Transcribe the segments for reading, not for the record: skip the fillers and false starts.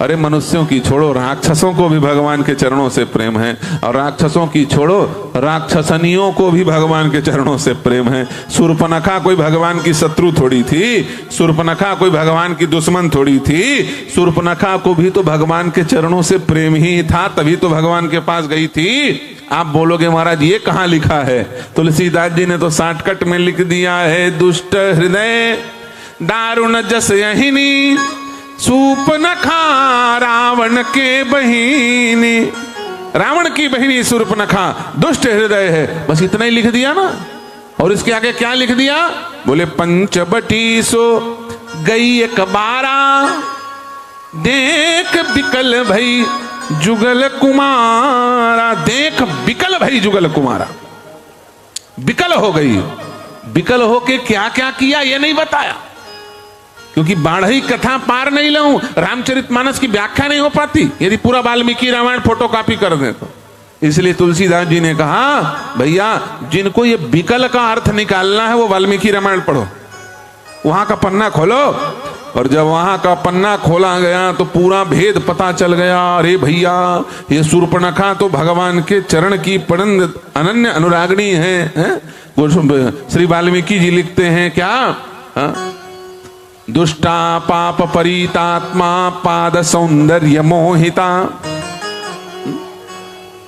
अरे मनुष्यों की छोड़ो, राक्षसों को भी भगवान के चरणों से प्रेम है, और राक्षसों की छोड़ो, राक्षसनियों को भी भगवान के चरणों से प्रेम है। शूर्पणखा कोई भगवान की शत्रु थोड़ी थी, शूर्पणखा कोई भगवान की दुश्मन थोड़ी थी। शूर्पणखा को भी तो भगवान के चरणों से प्रेम ही था, तभी तो भगवान के पास गई थी। आप बोलोगे महाराज ये कहाँ लिखा है? तुलसीदास जी ने तो शॉर्टकट में लिख दिया है, दुष्ट हृदय दारुण जस यहिनी शूर्पणखा रावण के बहिनी। रावण की बहिनी शूर्पणखा दुष्ट हृदय है, बस इतना ही लिख दिया ना। और इसके आगे क्या लिख दिया? बोले पंचबटी सो गई एक बारा, देख बिकल भई जुगल कुमारा। देख बिकल भई जुगल कुमारा, बिकल हो गई। बिकल होके क्या क्या किया ये नहीं बताया, क्योंकि बाढ़ई कथा पार नहीं लाऊं, रामचरितमानस की व्याख्या नहीं हो पाती यदि पूरा वाल्मीकि रामायण फोटोकॉपी कर दें तो। इसलिए तुलसीदास जी ने कहा भैया जिनको ये बिकल का अर्थ निकालना है वो वाल्मीकि रामायण पढ़ो, वहां का पन्ना खोलो। और जब वहां का पन्ना खोला गया तो पूरा भेद पता चल गया। अरे भैया ये शूर्पणखा तो भगवान के चरण की परम अनन्य अनुरागिणी है? श्री वाल्मीकि जी लिखते हैं क्या? दुष्टा पाप परितात्मा पाद सौंदर्य मोहिता।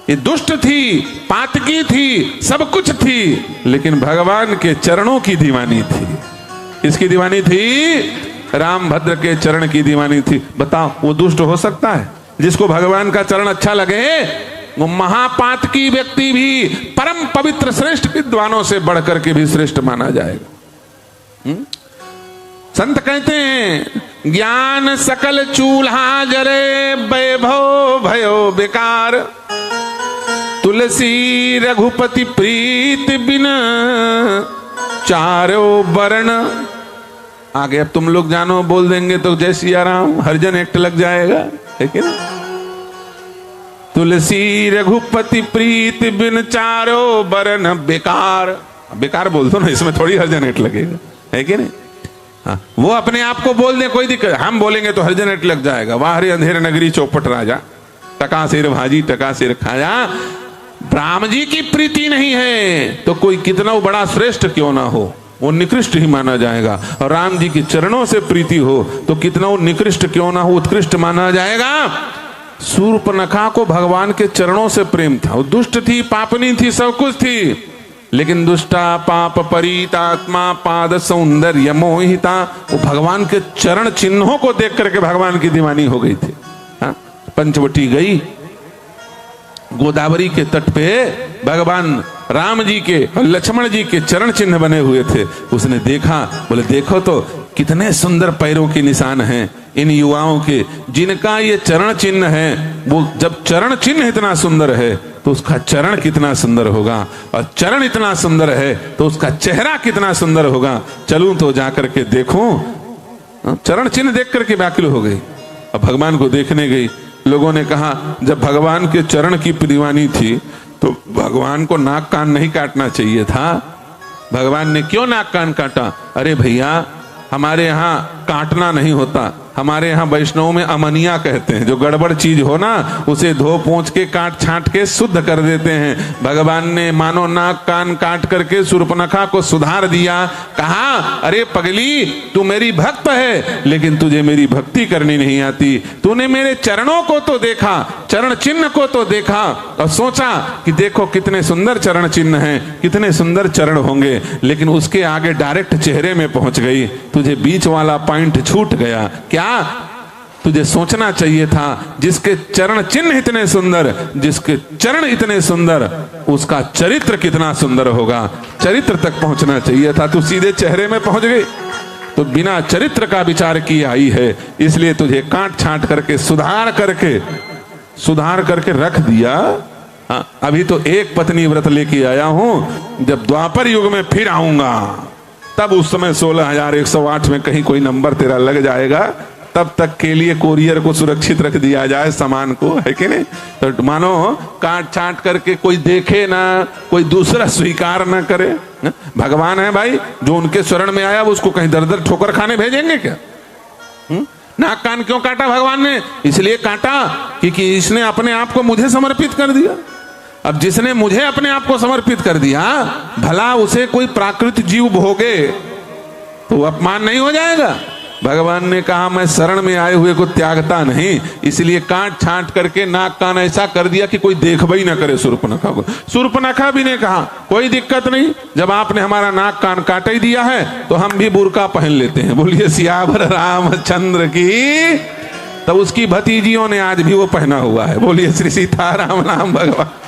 ये दुष्ट थी, पातकी थी, सब कुछ थी, लेकिन भगवान के चरणों की दीवानी थी। किसकी दीवानी थी? रामभद्र के चरण की दीवानी थी। बताओ वो दुष्ट हो सकता है? जिसको भगवान का चरण अच्छा लगे वो महापातकी व्यक्ति भी परम पवित्र श्रेष्ठ विद्वानों से बढ़कर के भी श्रेष्ठ माना जाएगा। संत कहते हैं ज्ञान सकल चूल्हा जरे, वैभव भयो बेकार, तुलसी रघुपति प्रीत बिन चारो वर्ण। आगे अब तुम लोग जानो बोल देंगे तो जय सिया राम हरिजन एक्ट लग जाएगा, है कि ना? तुलसी रघुपति प्रीत बिन चारो वर्ण बेकार। बेकार बोल दो ना, इसमें थोड़ी हरिजन एक्ट लगेगा, है कि नहीं? हाँ, वो अपने आप को बोल दे कोई दिक्कत, हम बोलेंगे तो हरिजन एक्ट लग जाएगा। वाहरे अंधेर नगरी चौपट राजा, टका सिर भाजी टका सिर खाया। राम जी की प्रीति नहीं है तो कोई कितना बड़ा श्रेष्ठ क्यों ना हो वो निकृष्ट ही माना जाएगा, और राम जी के चरणों से प्रीति हो तो कितना वो निकृष्ट क्यों ना हो उत्कृष्ट माना जाएगा। शूर्पणखा को भगवान के चरणों से प्रेम था। वो दुष्ट थी, पापनी थी, सब कुछ थी, लेकिन दुष्टा पाप परितात्मा पाद सौंदर्य मोहिता। वो भगवान के चरण चिन्हों को देख करके भगवान की दीवानी हो गई थी। पंचवटी गई, गोदावरी के तट पे भगवान राम जी के और लक्ष्मण जी के चरण चिन्ह बने हुए थे। उसने देखा, बोले देखो तो कितने सुंदर पैरों के निशान हैं इन युवाओं के, जिनका ये चरण चिन्ह है। वो जब चरण चिन्ह इतना सुंदर है तो उसका चरण कितना सुंदर होगा, और चरण इतना सुंदर है तो उसका चेहरा कितना सुंदर होगा। चलूं तो जाकर के देखूं। चरण चिन्ह देख करके व्याकुल हो गई। अब भगवान को देखने गई। लोगों ने कहा जब भगवान के चरण की दीवानी थी तो भगवान को नाक कान नहीं काटना चाहिए था। भगवान ने क्यों नाक कान काटा? अरे भैया हमारे यहाँ काटना नहीं होता, हमारे यहाँ वैष्णव में अमनिया कहते हैं, जो गड़बड़ चीज हो ना उसे धो पोंछ के काट छांट के शुद्ध कर देते हैं। भगवान ने मानो नाक कान काट करके शूर्पणखा को सुधार दिया। कहा अरे पगली तू मेरी भक्त है लेकिन तुझे मेरी भक्ति करनी नहीं आती। तूने मेरे चरणों को तो देखा, चरण चिन्ह को तो देखा, और सोचा कि देखो कितने सुंदर चरण चिन्ह हैं, कितने सुंदर चरण होंगे, लेकिन उसके आगे डायरेक्ट चेहरे में पहुंच गई। तुझे बीच वाला पॉइंट छूट गया। क्या तुझे सोचना चाहिए था जिसके चरण चिन्ह इतने सुंदर, जिसके चरण इतने सुंदर, उसका चरित्र कितना सुंदर होगा। चरित्र तक पहुंचना चाहिए था, तू सीधे चेहरे में पहुंच गई। तो बिना चरित्र का विचार की आई है, इसलिए तुझे काट छांट करके सुधार करके रख दिया। अभी तो एक पत्नी व्रत लेके आया हूं, जब द्वापर युग में फिर आऊंगा तब उस समय 16,108 में कहीं कोई नंबर तेरा लग जाएगा। तब तक के लिए कोरियर को सुरक्षित रख दिया जाए सामान को, है कि नहीं? तो मानो काट छाट करके कोई देखे ना, कोई दूसरा स्वीकार ना करे। भगवान है भाई, जो उनके शरण में आया वो उसको कहीं दर दर ठोकर खाने भेजेंगे क्या? नाक कान क्यों काटा भगवान ने? इसलिए काटा कि इसने अपने आप को मुझे समर्पित कर दिया। अब जिसने मुझे अपने आप को समर्पित कर दिया, भला उसे कोई प्राकृत जीव भोगे तो अपमान नहीं हो जाएगा? भगवान ने कहा मैं शरण में आए हुए को त्यागता नहीं, इसलिए काट छांट करके नाक कान ऐसा कर दिया कि कोई देख भी ना करे शूर्पणखा को। शूर्पणखा भी ने कहा कोई दिक्कत नहीं, जब आपने हमारा नाक कान काट ही दिया है तो हम भी बुर्का पहन लेते हैं। बोलिए सियावर रामचंद्र की। तब उसकी भतीजियों ने आज भी वो पहना हुआ है। बोलिए श्री सीताराम नाम भगवान।